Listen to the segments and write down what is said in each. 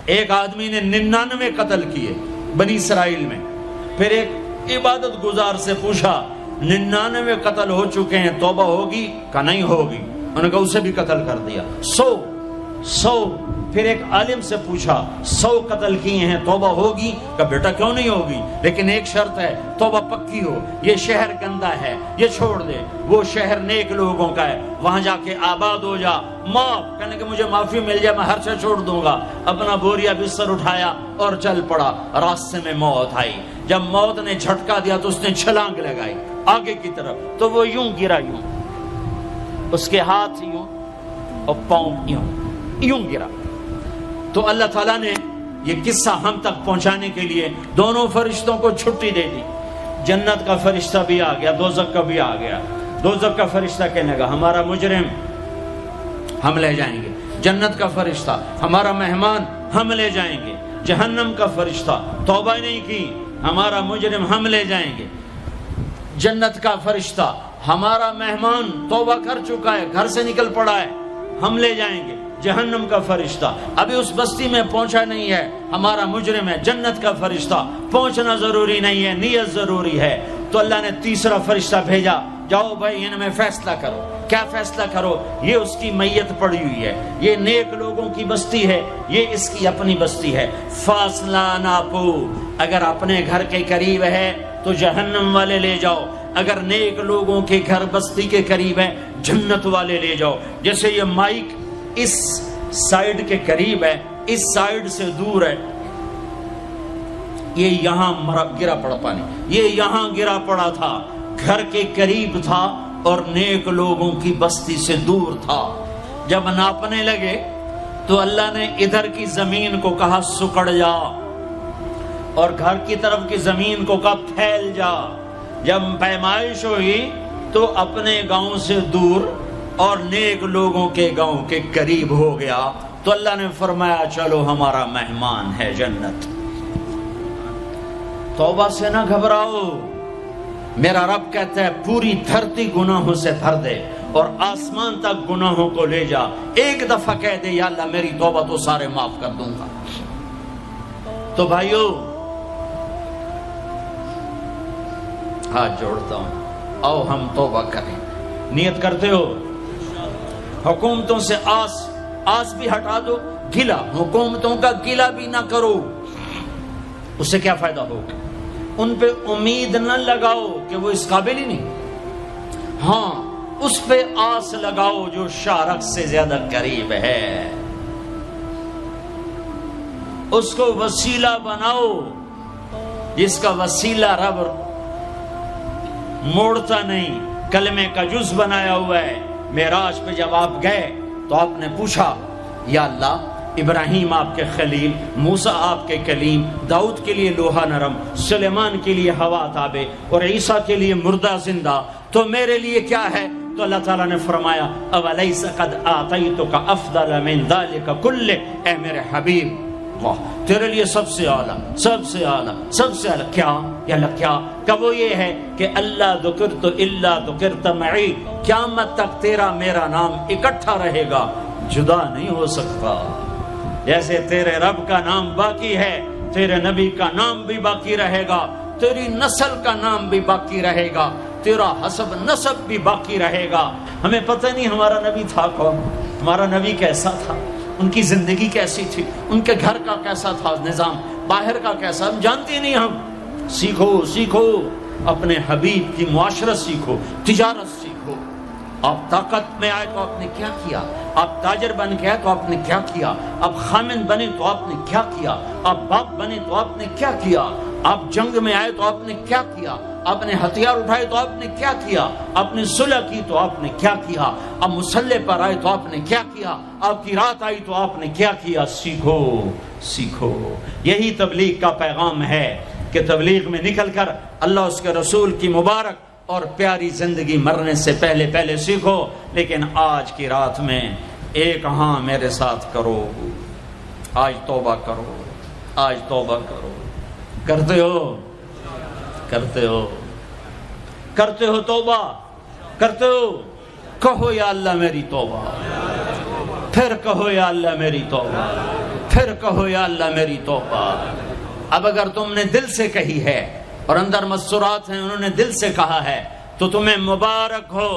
ایک آدمی نے 99 قتل کیے بنی اسرائیل میں. پھر ایک عبادت گزار سے پوچھا 99 قتل ہو چکے ہیں، توبہ ہوگی؟ کہ نہیں ہوگی. انہوں نے کہا اسے بھی قتل کر دیا. 100. پھر ایک عالم سے پوچھا 100 قتل کیے ہیں، توبہ ہوگی؟ کہ بیٹا کیوں نہیں ہوگی، لیکن ایک شرط ہے، توبہ پکی ہو. یہ شہر گندا ہے، یہ چھوڑ دے. وہ شہر نیک لوگوں کا ہے، وہاں جا کے آباد ہو جا. معاف کہنے کہ مجھے معافی مل جائے میں ہر شے چھوڑ دوں گا. اپنا بوریا بستر اٹھایا اور چل پڑا. راستے میں موت آئی. جب موت نے جھٹکا دیا تو اس نے چھلانگ لگائی آگے کی طرف، تو وہ یوں گرا، یوں اس کے ہاتھ یوں اور پاؤں یوں گرا. تو اللہ تعالیٰ نے یہ قصہ ہم تک پہنچانے کے لیے دونوں فرشتوں کو چھٹی دے دی. جنت کا فرشتہ بھی آ گیا، دوزخ کا بھی آ گیا. دوزخ کا فرشتہ کہنے لگا ہمارا مجرم ہم لے جائیں گے. جنت کا فرشتہ ہمارا مہمان ہم لے جائیں گے. جہنم کا فرشتہ توبہ نہیں کی ہمارا مجرم ہم لے جائیں گے. جنت کا فرشتہ ہمارا مہمان توبہ کر چکا ہے، گھر سے نکل پڑا ہے، ہم لے جائیں گے. جہنم کا فرشتہ ابھی اس بستی میں پہنچا نہیں ہے، ہمارا مجرم ہے. جنت کا فرشتہ پہنچنا ضروری نہیں ہے، نیت ضروری ہے. تو اللہ نے تیسرا فرشتہ بھیجا، جاؤ بھائی ان میں فیصلہ کرو. کیا فیصلہ کرو؟ یہ اس کی میت پڑی ہوئی ہے، یہ نیک لوگوں کی بستی ہے، یہ اس کی اپنی بستی ہے. فاصلہ ناپو، اگر اپنے گھر کے قریب ہے تو جہنم والے لے جاؤ، اگر نیک لوگوں کے گھر بستی کے قریب ہے جنت والے لے جاؤ. جیسے یہ مائک اس سائیڈ کے قریب ہے، اس سائیڈ سے دور ہے. یہ یہاں گرا پڑا پانی، یہ یہاں گرا پڑا تھا، گھر کے قریب تھا اور نیک لوگوں کی بستی سے دور تھا. جب ناپنے لگے تو اللہ نے ادھر کی زمین کو کہا سکڑ جا، اور گھر کی طرف کی زمین کو کہا پھیل جا. جب پیمائش ہوئی تو اپنے گاؤں سے دور اور نیک لوگوں کے گاؤں کے قریب ہو گیا. تو اللہ نے فرمایا چلو ہمارا مہمان ہے جنت. توبہ سے نہ گھبراؤ، میرا رب کہتا ہے پوری دھرتی گناہوں سے بھر دے اور آسمان تک گناہوں کو لے جا. ایک دفعہ کہہ دے یا اللہ میری توبہ تو سارے معاف کر دوں گا. تو بھائیو ہاتھ جوڑتا ہوں، آؤ ہم توبہ کریں. نیت کرتے ہو؟ حکومتوں سے آس بھی ہٹا دو، گلا حکومتوں کا گلا بھی نہ کرو. اس سے کیا فائدہ ہوگا؟ ان پہ امید نہ لگاؤ کہ وہ اس قابل ہی نہیں. ہاں اس پہ آس لگاؤ جو شارک سے زیادہ قریب ہے. اس کو وسیلہ بناؤ جس کا وسیلہ رب موڑتا نہیں، کلمے کا جز بنایا ہوا ہے. معراج پہ جب آپ گئے تو آپ نے پوچھا یا اللہ ابراہیم آپ کے خلیل، موسیٰ آپ کے کلیم، داؤد کے لیے لوہا نرم، سلیمان کے لیے ہوا تابع اور عیسیٰ کے لیے مردہ زندہ، تو میرے لیے کیا ہے؟ تو اللہ تعالیٰ نے فرمایا اولیس قد آتیتک افضل من ذلک کلہ، اے میرے حبیب واہ تیرے لیے سب سے اعلیٰ، سب سے اعلیٰ، سب سے اعلیٰ کیا؟ یا اللہ کیا؟ کہ وہ یہ ہے کہ اللہ ذکرت الا ذکرت معی، قیامت تک تیرا میرا نام اکٹھا رہے گا، جدا نہیں ہو سکتا. جیسے تیرے رب کا نام باقی ہے، تیرے نبی کا نام بھی باقی رہے گا، تیری نسل کا نام بھی باقی رہے گا، تیرا حسب نسب بھی باقی رہے گا. ہمیں پتہ نہیں ہمارا نبی تھا کون، ہمارا نبی کیسا تھا، ان کی زندگی کیسی تھی، ان کے گھر کا کیسا تھا نظام، باہر کا کیسا، ہم جانتے نہیں. ہم سیکھو اپنے حبیب کی معاشرت سیکھو، تجارت سیکھو. آپ طاقت میں آئے تو آپ نے کیا کیا، آپ تاجر بن کے آئے تو آپ نے کیا کیا، آپ خامن بنے تو آپ نے کیا کیا، آپ باپ بنے تو آپ نے کیا کیا، آپ جنگ میں آئے تو آپ نے کیا کیا، آپ نے ہتھیار اٹھائے تو آپ نے کیا کیا، آپ نے صلح کی تو آپ نے کیا کیا، آپ مسلح پر آئے تو آپ نے کیا کیا، آپ کی رات آئی تو آپ نے کیا کیا. سیکھو. یہی تبلیغ کا پیغام ہے کہ تبلیغ میں نکل کر اللہ اس کے رسول کی مبارک اور پیاری زندگی مرنے سے پہلے سیکھو. لیکن آج کی رات میں ایک ہاں میرے ساتھ کرو، آج توبہ کرو، آج توبہ کرو. کرتے ہو توبہ کرتے ہو؟ کہو یا اللہ میری توبہ، پھر کہو یا اللہ میری توبہ، پھر کہو یا اللہ میری توبہ۔ اب اگر تم نے دل سے کہی ہے اور اندر مسرات ہیں، انہوں نے دل سے کہا ہے، تو تمہیں مبارک ہو،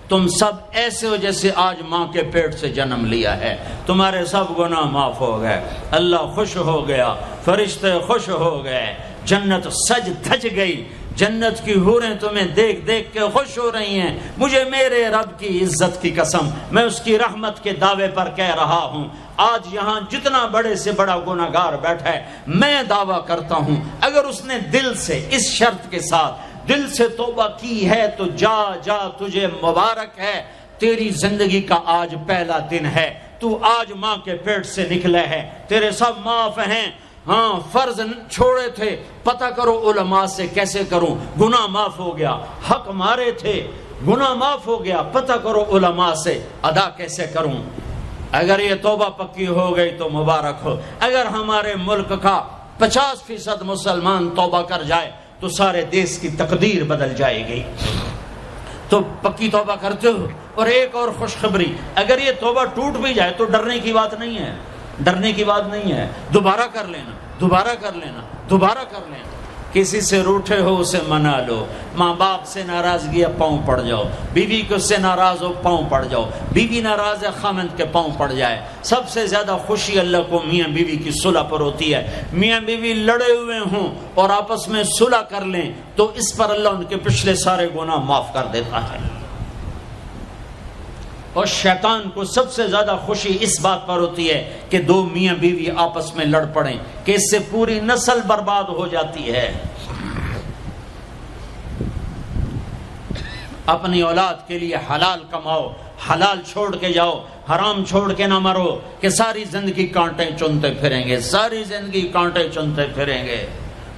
تم سب ایسے ہو جیسے آج ماں کے پیٹ سے جنم لیا ہے، تمہارے سب گناہ معاف ہو گئے، اللہ خوش ہو گیا، فرشتے خوش ہو گئے، جنت سج دھج گئی، جنت کی حوریں تمہیں دیکھ دیکھ کے خوش ہو رہی ہیں۔ مجھے میرے رب کی عزت کی قسم، میں اس کی رحمت کے دعوے پر کہہ رہا ہوں، آج یہاں جتنا بڑے سے بڑا گناہگار بیٹھا ہے، میں دعویٰ کرتا ہوں اگر اس نے دل سے اس شرط کے ساتھ دل سے توبہ کی ہے تو جا جا، تجھے مبارک ہے، تیری زندگی کا آج پہلا دن ہے، تو آج ماں کے پیٹ سے نکلے ہے، تیرے سب معاف ہیں۔ ہاں فرض چھوڑے تھے، پتہ کرو علماء سے کیسے کروں، گناہ معاف ہو گیا، حق مارے تھے، گناہ معاف ہو گیا، پتہ کرو علماء سے ادا کیسے کروں۔ اگر یہ توبہ پکی ہو گئی تو مبارک ہو۔ اگر ہمارے ملک کا 50% مسلمان توبہ کر جائے تو سارے دیش کی تقدیر بدل جائے گی۔ تو پکی توبہ کرتے ہو۔ اور ایک اور خوشخبری، اگر یہ توبہ ٹوٹ بھی جائے تو ڈرنے کی بات نہیں ہے، ڈرنے کی بات نہیں ہے، دوبارہ کر لینا، دوبارہ کر لینا، دوبارہ کر لینا۔ کسی سے روٹھے ہو اسے منا لو، ماں باپ سے ناراضگی ہے پاؤں پڑ جاؤ، بیوی کو سے ناراض ہو پاؤں پڑ جاؤ، بیوی ناراض ہے خامند کے پاؤں پڑ جائے۔ سب سے زیادہ خوشی اللہ کو میاں بیوی کی صلح پر ہوتی ہے۔ میاں بیوی لڑے ہوئے ہوں اور آپس میں صلح کر لیں تو اس پر اللہ ان کے پچھلے سارے گناہ معاف کر دیتا ہے۔ اور شیطان کو سب سے زیادہ خوشی اس بات پر ہوتی ہے کہ دو میاں بیوی آپس میں لڑ پڑیں، کہ اس سے پوری نسل برباد ہو جاتی ہے۔ اپنی اولاد کے لیے حلال کماؤ، حلال چھوڑ کے جاؤ، حرام چھوڑ کے نہ مرو کہ ساری زندگی کانٹے چنتے پھریں گے، ساری زندگی کانٹے چنتے پھریں گے۔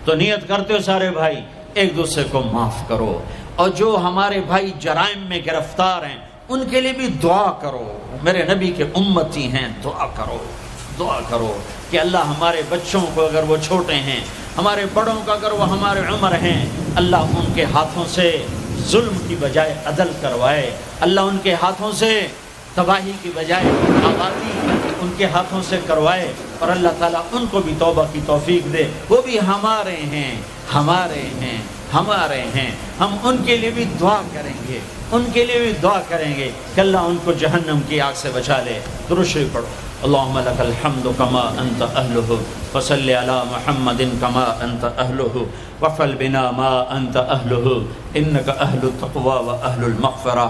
تو نیت کرتے ہو سارے بھائی ایک دوسرے کو معاف کرو، اور جو ہمارے بھائی جرائم میں گرفتار ہیں ان کے لیے بھی دعا کرو، میرے نبی کے امتی ہیں، دعا کرو، دعا کرو کہ اللہ ہمارے بچوں کو اگر وہ چھوٹے ہیں، ہمارے بڑوں کا اگر وہ ہمارے عمر ہیں، اللہ ان کے ہاتھوں سے ظلم کی بجائے عدل کروائے، اللہ ان کے ہاتھوں سے تباہی کی بجائے آبادی ان کے ہاتھوں سے کروائے، اور اللہ تعالیٰ ان کو بھی توبہ کی توفیق دے۔ وہ بھی ہمارے ہیں، ہمارے ہیں، ہمارے ہیں، ہم ان کے لیے بھی دعا کریں گے، ان کے لیے بھی دعا کریں گے کہ اللہ ان کو جہنم کی آگ سے بچا لے۔ درود شریف پڑھو۔ اللہم لک الحمد کما انت اہلہ فصل علی محمد کما انت اہلہ وفعل بنا ما انت اہلہ انک اہل التقوی و اہل المغفرہ،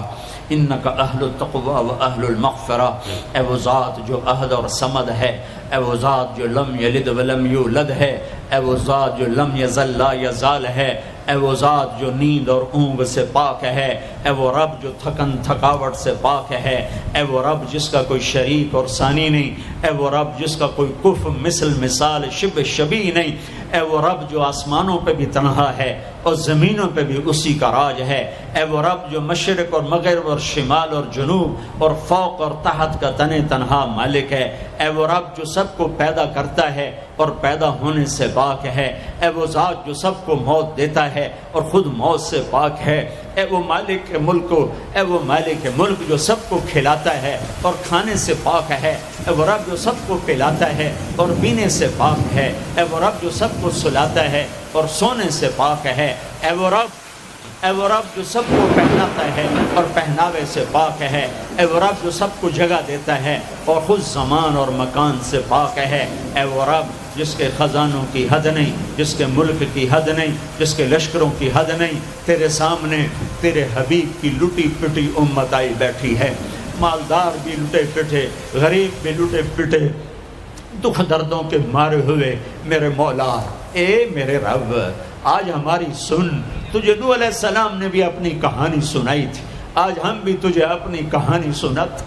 انک اہل التقوی و اہل المغفرہ۔ اے وہ ذات جو احد اور صمد ہے، اے وہ ذات جو لم یلد ولم یولد ہے، اے وہ ذات جو لم یزل لا یزال ہے، اے وہ ذات جو نیند اور اونگ سے پاک ہے، اے وہ رب جو تھکن تھکاوٹ سے پاک ہے، اے وہ رب جس کا کوئی شریک اور ثانی نہیں، اے وہ رب جس کا کوئی کف مثل مثال شبہ شبیہ نہیں، اے وہ رب جو آسمانوں پہ بھی تنہا ہے اور زمینوں پہ بھی اسی کا راج ہے، اے وہ رب جو مشرق اور مغرب اور شمال اور جنوب اور فوق اور تحت کا تنے تنہا مالک ہے، اے وہ رب جو سب کو پیدا کرتا ہے اور پیدا ہونے سے پاک ہے، اے وہ ذات جو سب کو موت دیتا ہے اور خود موت سے پاک ہے، اے وہ مالک ملک، اے وہ مالک ملک جو سب کو کھلاتا ہے اور کھانے سے پاک ہے، اے وہ رب جو سب کو پلاتا ہے اور پینے سے پاک ہے، اے وہ رب جو سب کو سلاتا ہے اور سونے سے پاک ہے، اے وہ رب جو سب کو پہناتا ہے اور پہناوے سے پاک ہے، اے وہ رب جو سب کو جگہ دیتا ہے اور خود زمان اور مکان سے پاک ہے، اے وہ رب جس کے خزانوں کی حد نہیں، جس کے ملک کی حد نہیں، جس کے لشکروں کی حد نہیں، تیرے سامنے تیرے حبیب کی لٹی پٹی امت آئی بیٹھی ہے، مالدار بھی لٹے پٹے، غریب بھی لٹے پٹے، دکھ دردوں کے مارے ہوئے میرے مولا، اے میرے رب آج ہماری سن، تجھے نوح علیہ السلام نے بھی اپنی کہانی سنائی تھی، آج ہم بھی تجھے اپنی کہانی سنت،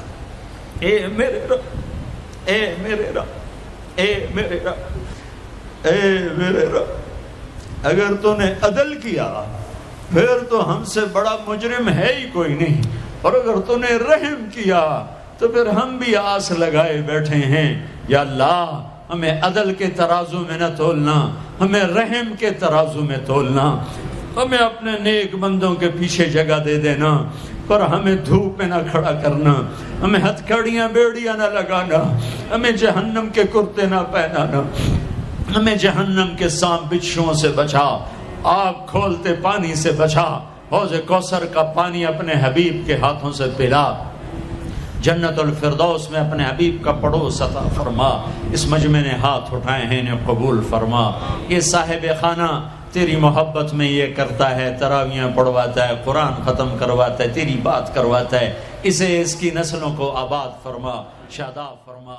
اے میرے رب، اے میرے رب، اے میرے رب، اے میرے رب، اگر تو نے عدل کیا پھر تو ہم سے بڑا مجرم ہے ہی کوئی نہیں، اور اگر تو نے رحم کیا تو پھر ہم بھی آس لگائے بیٹھے ہیں، یا اللہ ہمیں عدل کے ترازو میں نہ تولنا، ہمیں رحم کے ترازو میں تولنا، ہمیں اپنے نیک بندوں کے پیچھے جگہ دے دینا، پر ہمیں دھوپ میں نہ کھڑا کرنا، ہمیں ہتھکڑیاں بیڑیاں نہ لگانا، ہمیں جہنم کے کرتے نہ پہنانا، ہمیں جہنم کے سانپ بچھوؤں سے بچا، آگ کھولتے پانی سے بچا، حوض کوثر کا پانی اپنے حبیب کے ہاتھوں سے پلا، جنت الفردوس میں اپنے حبیب کا پڑوس عطا فرما، اس مجمع نے ہاتھ اٹھائے ہیں انہیں قبول فرما۔ یہ صاحب خانہ تیری محبت میں یہ کرتا ہے، تراویاں پڑھواتا ہے، قرآن ختم کرواتا ہے، تیری بات کرواتا ہے، اسے اس کی نسلوں کو آباد فرما، شاداب فرما۔